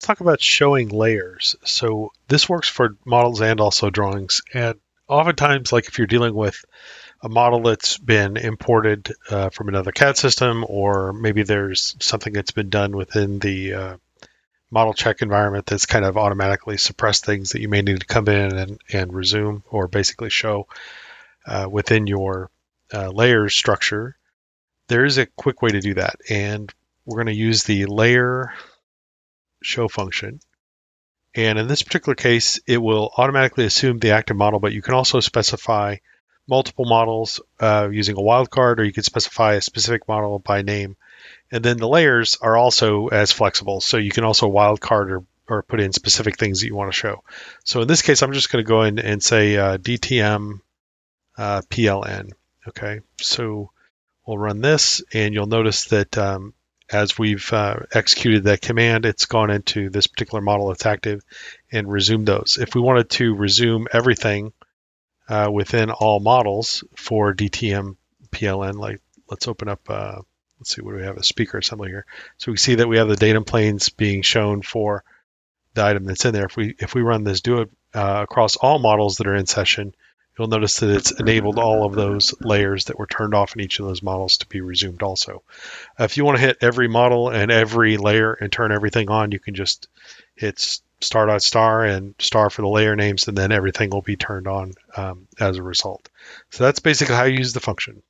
talk about showing layers. So this works for models and also drawings. And oftentimes, like if you're dealing with a model that's been imported from another CAD system, or maybe there's something that's been done within the model check environment that's kind of automatically suppressed things that you may need to come in and resume or basically show within your layers structure, there is a quick way to do that. And we're going to use the layer show function. And in this particular case, it will automatically assume the active model, but you can also specify multiple models using a wildcard, or you can specify a specific model by name. And then the layers are also as flexible, so you can also wildcard or put in specific things that you want to show. So in this case, I'm just going to go in and say DTM PLN. Okay, so we'll run this, and you'll notice that as we've executed that command, it's gone into this particular model that's active and resumed those. If we wanted to resume everything within all models for DTM PLN, like let's open up, let's see, what do we have, a speaker assembly here. So we see that we have the datum planes being shown for the item that's in there. If we run this, do it across all models that are in session, you'll notice that it's enabled all of those layers that were turned off in each of those models to be resumed also. If you want to hit every model and every layer and turn everything on, you can just hit star and star for the layer names, and then everything will be turned on as a result. So that's basically how you use the function.